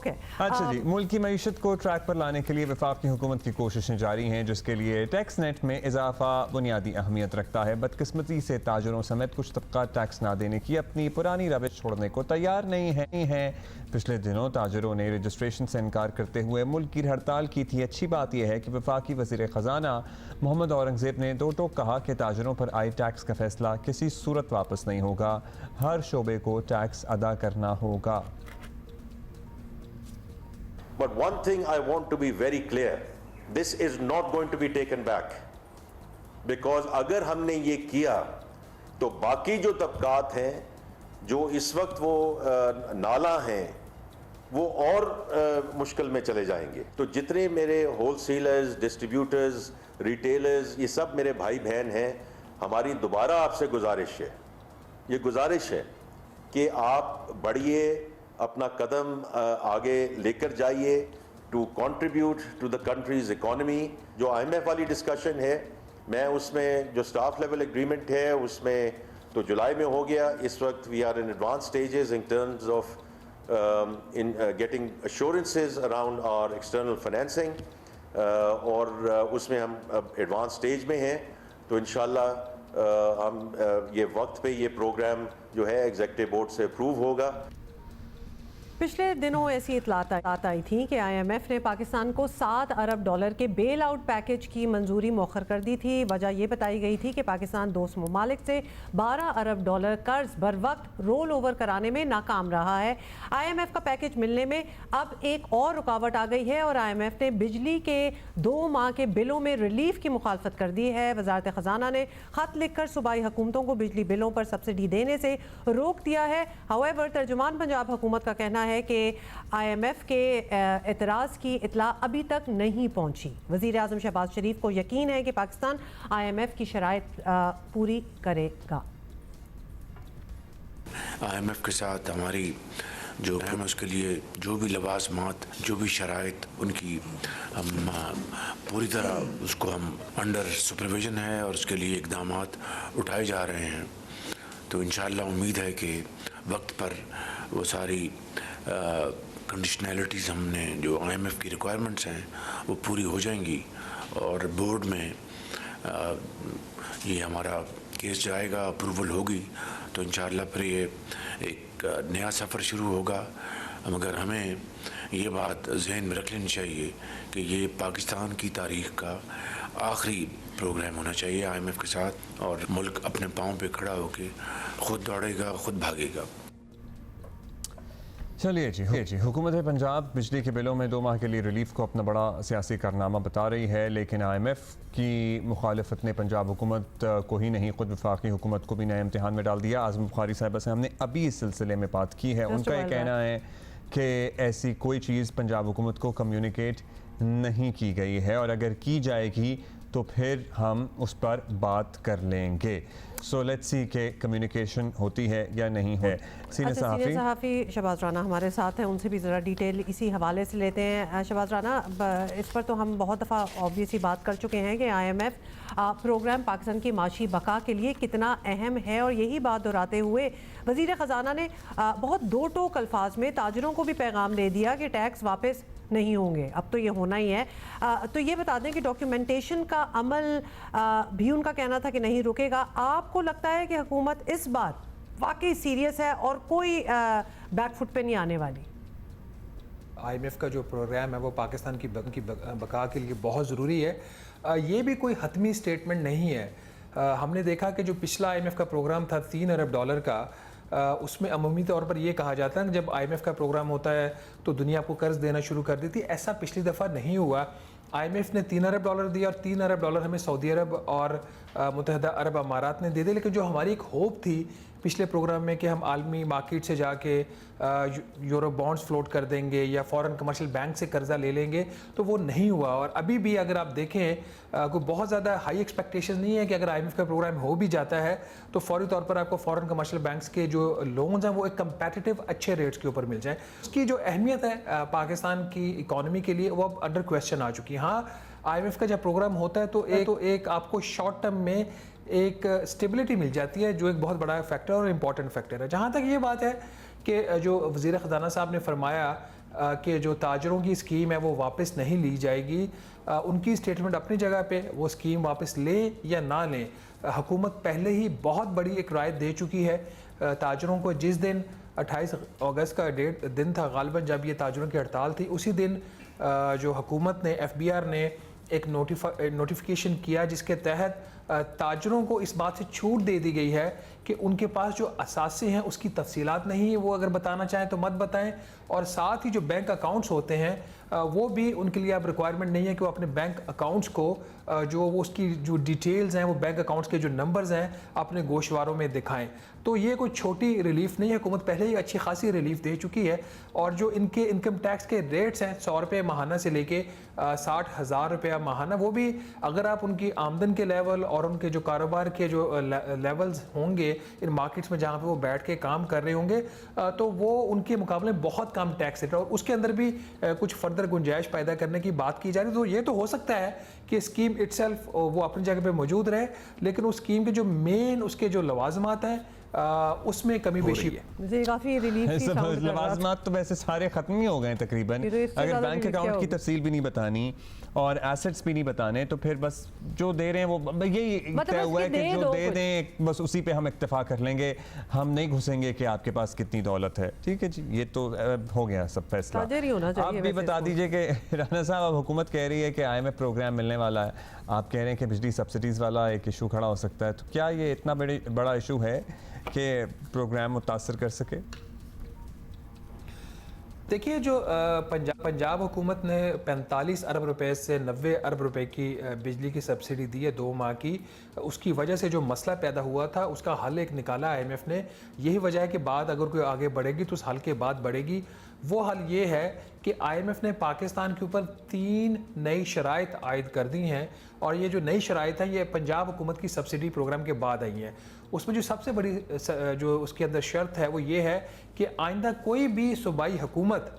है। अच्छा जी, मुल्क की मईशत को ट्रैक पर लाने के लिए वफाकी हुकूमत की कोशिशें जारी हैं, जिसके लिए टैक्स नेट में इजाफा बुनियादी अहमियत रखता है। बदकिस्मती से ताजरों समेत कुछ तबका टैक्स ना देने की अपनी पुरानी रविश छोड़ने को तैयार नहीं है। पिछले दिनों ताजरों ने रजिस्ट्रेशन से इनकार करते हुए मुल्क की हड़ताल की थी। अच्छी बात यह है कि वफाकी वज़ीर ख़जाना मोहम्मद औरंगज़ेब ने दो टोक कहा कि ताजरों पर आए टैक्स का फैसला किसी सूरत वापस नहीं होगा, हर शोबे को टैक्स अदा करना होगा। But one thing I want to be very clear, this is not going to be taken back, because अगर हमने ये किया तो बाकी जो तबकात हैं जो इस वक्त वो नाला हैं वो और मुश्किल में चले जाएंगे। तो जितने मेरे होलसेलर्स, डिस्ट्रीब्यूटर्स, रिटेलर्स, ये सब मेरे भाई बहन हैं, हमारी दोबारा आपसे गुजारिश है, ये गुजारिश है कि आप बढ़िए, अपना कदम आगे लेकर जाइए to contribute to the country's economy. जो IMF वाली डिस्कशन है, मैं उसमें जो स्टाफ लेवल एग्रीमेंट है उसमें तो जुलाई में हो गया। इस वक्त we are in advance stages in terms of in getting assurances around our external financing, और उसमें हम एडवांस स्टेज में हैं। तो इंशाल्लाह हम ये वक्त पे ये प्रोग्राम जो है एग्जीक्यूटिव बोर्ड से अप्रूव होगा। पिछले दिनों ऐसी इतलात आई थी कि IMF ने पाकिस्तान को $7 अरब के बेल आउट पैकेज की मंजूरी मौखर कर दी थी। वजह यह बताई गई थी कि पाकिस्तान दोस्त ममालिक से $12 अरब कर्ज बर वक्त रोल ओवर कराने में नाकाम रहा है। IMF का पैकेज मिलने में अब एक और रुकावट आ गई है और IMF ने बिजली के 2 माह के बिलों में रिलीफ की मुखालफत कर दी है। वजारत ख़जाना ने खत लिखकर सूबाई हुकूमतों को बिजली बिलों पर सब्सिडी देने से रोक दिया है। हाउएवर तर्जुमान पंजाब हुकूमत का कहना है कि IMF के एतराज़ की इतला अभी तक नहीं पहुंची। वज़ीर आज़म शहबाज शरीफ को यकीन है कि पाकिस्तान IMF की शराइत पूरी करेगा। IMF के साथ हमारी जो है उसके लिए जो भी लवाजमात, जो भी शराइत उनकी हम पूरी तरह उसको हम अंडर सुपरविजन है और उसके लिए इक़दामात उठाए जा रहे हैं। तो इंशाअल्लाह उम्मीद है कि वक्त पर वो सारी कंडीशनैलिटीज़ हमने जो IMF की रिक्वायरमेंट्स हैं वो पूरी हो जाएंगी और बोर्ड में ये हमारा केस जाएगा, अप्रूवल होगी तो इंशाअल्लाह फिर ये एक नया सफ़र शुरू होगा। मगर हमें ये बात जहन में रख लेनी चाहिए कि ये पाकिस्तान की तारीख़ का आखिरी प्रोग्राम होना चाहिए IMF के साथ, और मुल्क अपने पाँव पे खड़ा होकर ख़ुद दौड़ेगा, ख़ुद भागेगा। चलिए जी, हुकूमत पंजाब बिजली के बिलों में 2 माह के लिए रिलीफ को अपना बड़ा सियासी कारनामा बता रही है, लेकिन IMF की मुखालफत ने पंजाब हुकूमत को ही नहीं खुद वफाकी हुकूमत को भी नए इम्तिहान में डाल दिया। आज़म बुखारी साहिबा से हमने अभी इस सिलसिले में बात की है। उनका ये कहना है कि ऐसी कोई चीज़ पंजाब हुकूमत को कम्युनिकेट नहीं की गई है और अगर की जाएगी तो फिर हम उस पर बात कर लेंगे। सो लेट्स सी के कम्युनिकेशन होती है या नहीं है। सीनियर सहाफ़ी शहबाज राना हमारे साथ हैं, उनसे भी ज़रा डिटेल इसी हवाले से लेते हैं। शहबाज राना, इस पर तो हम बहुत दफ़ा ऑब्वियस ही बात कर चुके हैं कि IMF प्रोग्राम पाकिस्तान की माशी बका के लिए कितना अहम है, और यही बात दोहराते हुए वज़ीर ख़जाना ने बहुत दो टोक अल्फाज में ताजरों को भी पैगाम दे दिया कि टैक्स वापस नहीं होंगे, अब तो ये होना ही है। तो ये बता दें कि डॉक्यूमेंटेशन का अमल भी उनका कहना था कि नहीं रुकेगा। आपको लगता है कि हुकूमत इस बार वाकई सीरियस है और कोई बैकफुट पे नहीं आने वाली? IMF का जो प्रोग्राम है वो पाकिस्तान की बका के लिए बहुत ज़रूरी है। ये भी कोई हतमी स्टेटमेंट नहीं है। हमने देखा कि जो पिछला IMF का प्रोग्राम था $3 अरब का, उसमें अमूमी तौर पर यह कहा जाता है कि जब IMF का प्रोग्राम होता है तो दुनिया आपको कर्ज देना शुरू कर देती है। ऐसा पिछली दफ़ा नहीं हुआ। IMF ने $3 अरब दिया और $3 अरब हमें सऊदी अरब और मुत्तहदा अरब अमारात ने दे दिए। लेकिन जो हमारी एक होप थी पिछले प्रोग्राम में कि हम आलमी मार्केट से जाके यूरो बॉन्ड्स फ्लोट कर देंगे या फॉरेन कमर्शियल बैंक से कर्जा ले लेंगे, तो वो नहीं हुआ। और अभी भी अगर आप देखें कोई बहुत ज़्यादा हाई एक्सपेक्टेशन नहीं है कि अगर IMF का प्रोग्राम हो भी जाता है तो फौरी तौर पर आपको फॉरेन कमर्शियल बैंक्स के जो लोन्स हैं वो एक कंपेटिटिव अच्छे रेट्स के ऊपर मिल जाएँ। उसकी जो अहमियत है पाकिस्तान की इकॉनमी के लिए वो अब अंडर क्वेश्चन आ चुकी है। हाँ, IMF का जब प्रोग्राम होता है तो एक आपको शॉर्ट टर्म में एक स्टेबिलिटी मिल जाती है जो एक बहुत बड़ा फैक्टर और इम्पॉर्टेंट फैक्टर है। जहाँ तक ये बात है कि जो वज़ीर ख़जाना साहब ने फरमाया कि जो ताजरों की स्कीम है वो वापस नहीं ली जाएगी। उनकी स्टेटमेंट अपनी जगह पे, वो स्कीम वापस लें या ना लें, हुकूमत पहले ही बहुत बड़ी एक राय दे चुकी है ताजरों को। जिस दिन 28 अगस्त का दिन था गालिबन जब ये ताजरों की हड़ताल थी, उसी दिन जो हुकूमत ने FBR ने एक नोटिफिकेशन किया जिसके तहत ताजरों को इस बात से छूट दे दी गई है कि उनके पास जो असासे हैं उसकी तफसीलात नहीं है, वो अगर बताना चाहें तो मत बताएं। और साथ ही जो बैंक अकाउंट्स होते हैं वो भी उनके लिए अब रिक्वायरमेंट नहीं है कि वो अपने बैंक अकाउंट्स को जो वो उसकी जो डिटेल्स हैं, वो बैंक अकाउंट्स के जो नंबर्स हैं, अपने गोशवारों में दिखाएं। तो ये कोई छोटी रिलीफ नहीं है, हुकूमत पहले ही अच्छी खासी रिलीफ दे चुकी है। और जो इनके इनकम टैक्स के रेट्स हैं 100 रुपये माहाना से लेके 60,000 रुपया माहाना, वो भी अगर आप उनकी आमदन के लेवल और उनके जो कारोबार के जो लेवल्स होंगे इन मार्केट्स में जहाँ पे वो बैठ के काम कर रहे होंगे, तो वो उनके मुकाबले बहुत कम टैक्स रेट, और उसके अंदर भी कुछ फर्दर गुंजाइश पैदा करने की बात की जा रही है। तो ये तो हो सकता है कि स्कीम इटसेल्फ वो अपनी जगह पे मौजूद रहे, लेकिन उस स्कीम के जो मेन उसके जो लवाजमात हैं उसमें कमी बेशी है। जी, काफी रिलीफ की साउंड कर रहा था। लवाजमात तो वैसे सारे खत्म ही हो गए तकरीबन। अगर बैंक अकाउंट की तफसील भी नहीं बतानी और एसेट्स भी नहीं बताने, तो फिर बस जो दे रहे हैं वो यही तय हुआ है कि जो दे दें बस उसी पे हम इक्तफा कर लेंगे, हम नहीं घुसेंगे कि आपके पास कितनी दौलत है। ठीक है जी, ये तो हो गया सब फैसला। आप भी बता दीजिए कि राना साहब, अब हुकूमत कह रही है कि IMF प्रोग्राम मिलने वाला है, आप कह रहे हैं कि बिजली सब्सिडीज़ वाला एक इशू खड़ा हो सकता है, तो क्या ये इतना बड़ा इशू है कि प्रोग्राम मुतासर कर सके? देखिए, जो पंजाब हुकूमत ने 45 अरब रुपए से 90 अरब रुपए की बिजली की सब्सिडी दी है 2 माह की, उसकी वजह से जो मसला पैदा हुआ था उसका हल एक निकाला IMF ने। यही वजह है कि बात अगर कोई आगे बढ़ेगी तो उस हल के बाद बढ़ेगी। वो हल ये है कि IMF ने पाकिस्तान के ऊपर 3 नई शराइत आयद कर दी हैं, और ये जो नई शराइत हैं ये पंजाब हुकूमत की सब्सिडी प्रोग्राम के बाद आई हैं। उसमें जो सबसे बड़ी जो उसके अंदर शर्त है वो ये है कि आइंदा कोई भी सूबाई हुकूमत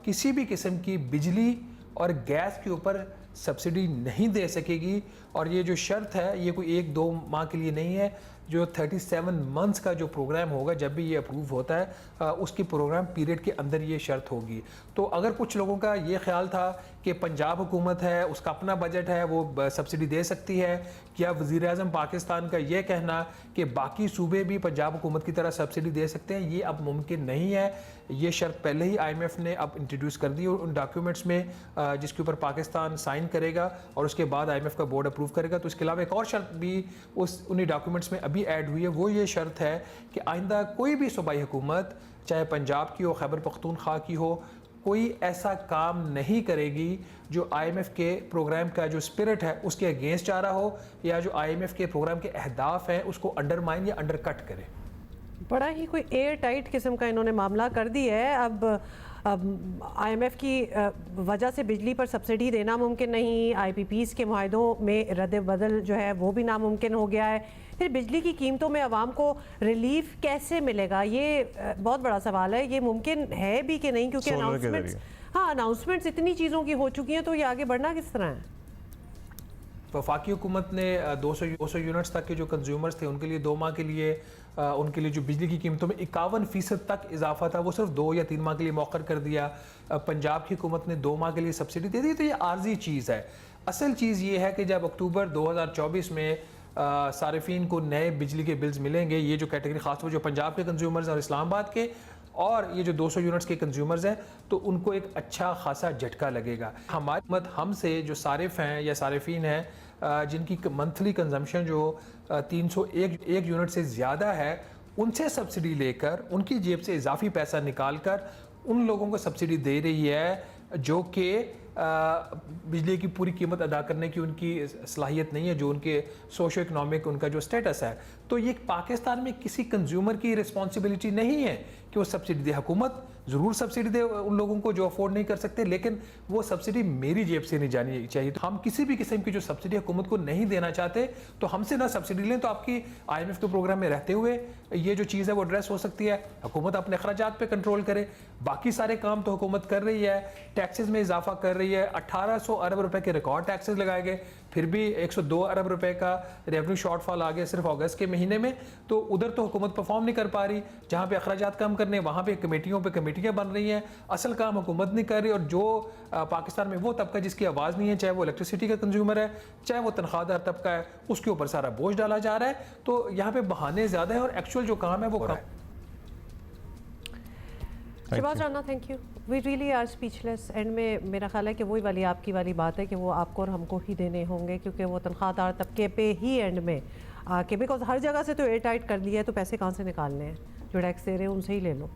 किसी भी किस्म की बिजली और गैस के ऊपर सब्सिडी नहीं दे सकेगी। और ये जो शर्त है ये कोई 1-2 माह के लिए नहीं है, जो 37 मंथ्स का जो प्रोग्राम होगा जब भी ये अप्रूव होता है उसकी प्रोग्राम पीरियड के अंदर ये शर्त होगी। तो अगर कुछ लोगों का ये ख्याल था कि पंजाब हुकूमत है, उसका अपना बजट है, वो सब्सिडी दे सकती है, क्या वज़ीर-ए-आज़म पाकिस्तान का ये कहना कि बाकी सूबे भी पंजाब हुकूमत की तरह सब्सिडी दे सकते हैं, ये अब मुमकिन नहीं है। ये शर्त पहले ही IMF ने अब इंट्रोड्यूस कर दी उन डॉक्यूमेंट्स में जिसके ऊपर पाकिस्तान साइन करेगा और उसके बाद IMF का बोर्ड अप्रूव करेगा। तो इसके अलावा एक और शर्त भी उन्हीं डॉक्यूमेंट्स में अभी ऐड हुई है, वो ये शर्त है कि आइंदा कोई भी सूबाई हुकूमत, चाहे पंजाब की हो, खैबर पख्तूनख्वा की हो, कोई ऐसा काम नहीं करेगी जो IMF के प्रोग्राम का जो स्पिरिट है उसके अगेंस्ट जा रहा हो, या जो IMF के प्रोग्राम के अहदाफ हैं उसको अंडरमाइन या अंडरकट करे। बड़ा ही कोई एयर टाइट किस्म का इन्होंने मामला कर दिया है। अब IMF की वजह से बिजली पर सब्सिडी देना मुमकिन नहीं, IPPs के मुआहदों में रद्द बदल जो है वो भी नामुमकिन हो गया है। फिर बिजली की कीमतों में आवाम को रिलीफ कैसे मिलेगा, ये बहुत बड़ा सवाल है। ये मुमकिन है भी कि नहीं, क्योंकि अनाउंसमेंट्स इतनी चीज़ों की हो चुकी हैं, तो ये आगे बढ़ना किस तरह है? वफाकी हुकूमत ने 200 यूनिट्स तक के जो कंज्यूमर्स थे उनके लिए 2 माह के लिए उनके लिए जो बिजली की कीमतों में 51% तक इजाफा था वो सिर्फ 2 या 3 माह के लिए मौखर कर दिया। पंजाब की हुकूमत ने 2 माह के लिए सब्सिडी दे दी। तो ये आर्जी चीज़ है। असल चीज़ ये है कि जब अक्टूबर 2024 में सारिफीन को नए बिजली के बिल्स मिलेंगे, ये जो कैटेगरी खासतौर जो पंजाब के कंज्यूमर्स और इस्लामाबाद के और ये जो 200 यूनिट्स के कंज्यूमर्स हैं, तो उनको एक अच्छा खासा झटका लगेगा। हमारी हुकूमत हमसे जो सारिफ हैं या सारिफीन हैं जिनकी मंथली कंजम्पशन जो 301 यूनिट से ज़्यादा है, उनसे सब्सिडी लेकर उनकी जेब से इजाफी पैसा निकाल कर उन लोगों को सब्सिडी दे रही है जो कि बिजली की पूरी कीमत अदा करने की उनकी सलाहियत नहीं है, जो उनके सोशो इकनॉमिक उनका जो स्टेटस है। तो ये पाकिस्तान में किसी कंज्यूमर की रिस्पॉन्सिबिलिटी नहीं है कि वो सब्सिडी दे। हुकूमत ज़रूर सब्सिडी दे उन लोगों को जो अफोर्ड नहीं कर सकते, लेकिन वो सब्सिडी मेरी जेब से नहीं जानी चाहिए। तो हम किसी भी किस्म की जो सब्सिडी हुकूमत को नहीं देना चाहते, तो हमसे ना सब्सिडी लें। तो आपकी IMF के प्रोग्राम में रहते हुए ये जो चीज़ है वो एड्रेस हो सकती है। हुकूमत अपने अखराजात पे कंट्रोल करे, बाकी सारे काम तो हुकूमत कर रही है, टैक्सेस में इजाफा कर रही रही है। 1800 अरब रुपए के रिकॉर्ड टैक्सेस लगाए गए, फिर भी 102 अरब रुपए का रेवेन्यू शॉर्टफॉल आ गया सिर्फ अगस्त के महीने में। तो उधर तो हुकूमत परफॉर्म नहीं कर पा रही, जहाँ पे अखराजात कम करने वहाँ पे कमेटियों पे कमेटियाँ बन रही हैं, असल काम हुकूमत नहीं कर रही। और जो पाकिस्तान में वो तबका जिसकी आवाज़ नहीं है, चाहे वो इलेक्ट्रिसिटी का कंज्यूमर है, चाहे वो तनख्वाहदार तबका है, उसके ऊपर सारा बोझ डाला जा रहा है। तो यहाँ पे बहाने ज़्यादा है और एक्चुअल जो काम है वो कम है। Shahbaz Rana, thank you. We really are speechless. And में मेरा ख्याल है कि वही वाली आपकी वाली बात है कि वो आपको और हमको ही देने होंगे, क्योंकि वो तनख्वाहदार तबके पे ही एंड में आके, बिकॉज हर जगह से तो एयर टाइट कर लिया है, तो पैसे कहाँ से निकालने हैं? जो टैक्स दे रहे हैं उनसे ही ले लो।